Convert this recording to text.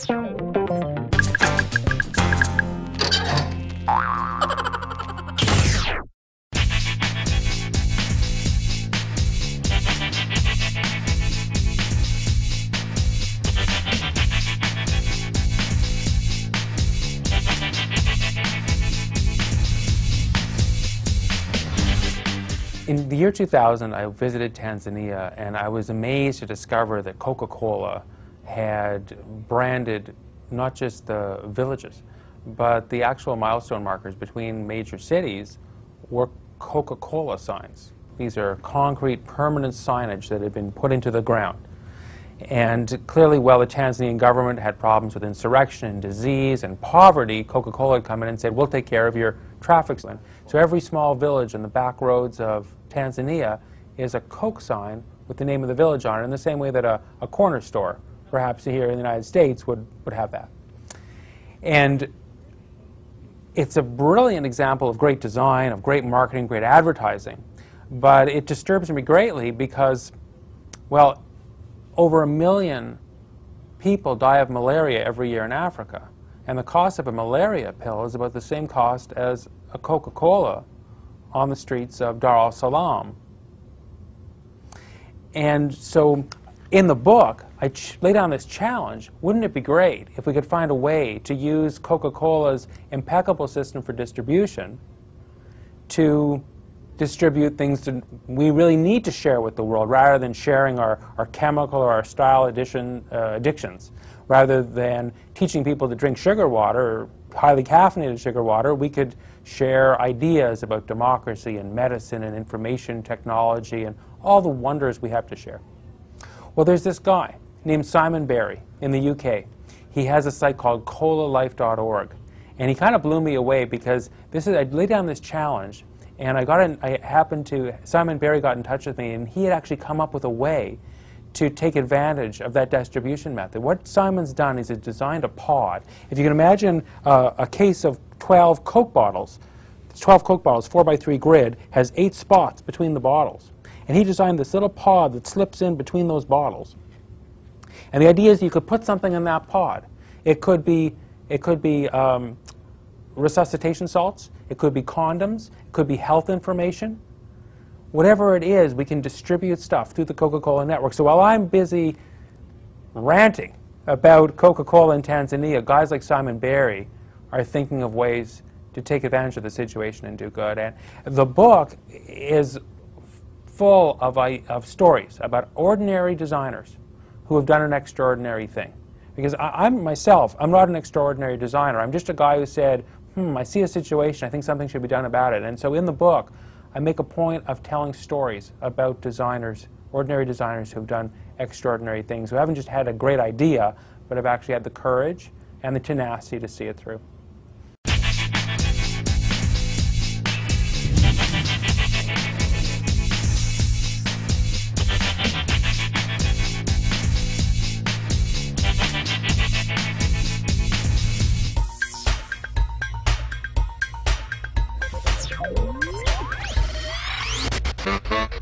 In the year 2000, I visited Tanzania, and I was amazed to discover that Coca-Cola had branded not just the villages, but the actual milestone markers between major cities were Coca-Cola signs. These are concrete, permanent signage that had been put into the ground. And clearly, while the Tanzanian government had problems with insurrection and disease and poverty, Coca-Cola had come in and said, we'll take care of your traffic sign. So every small village in the back roads of Tanzania is a Coke sign with the name of the village on it, in the same way that a corner store, perhaps here in the United States, would have that. And it's a brilliant example of great design, of great marketing, great advertising. But it disturbs me greatly because, well, over 1 million people die of malaria every year in Africa. And the cost of a malaria pill is about the same cost as a Coca-Cola on the streets of Dar es Salaam. And so in the book, I lay down this challenge. Wouldn't it be great if we could find a way to use Coca-Cola's impeccable system for distribution to distribute things that we really need to share with the world, rather than sharing our chemical or our style addictions. Rather than teaching people to drink sugar water, or highly caffeinated sugar water, we could share ideas about democracy and medicine and information technology and all the wonders we have to share. Well, there's this guy named Simon Barry in the UK. He has a site called colalife.org. And he kind of blew me away because I laid down this challenge, and Simon Barry got in touch with me, and he had actually come up with a way to take advantage of that distribution method. What Simon's done is he's designed a pod. If you can imagine a case of 12 Coke bottles, 12 Coke bottles, 4x3 grid, has 8 spots between the bottles. And he designed this little pod that slips in between those bottles. And the idea is you could put something in that pod. It could be resuscitation salts, it could be condoms, it could be health information. Whatever it is, we can distribute stuff through the Coca-Cola network. So while I'm busy ranting about Coca-Cola in Tanzania, guys like Simon Barry are thinking of ways to take advantage of the situation and do good. And the book is full of stories about ordinary designers who have done an extraordinary thing. Because I'm not an extraordinary designer. I'm just a guy who said, I see a situation, I think something should be done about it. And so in the book, I make a point of telling stories about designers, ordinary designers who have done extraordinary things, who haven't just had a great idea, but have actually had the courage and the tenacity to see it through. Thank you.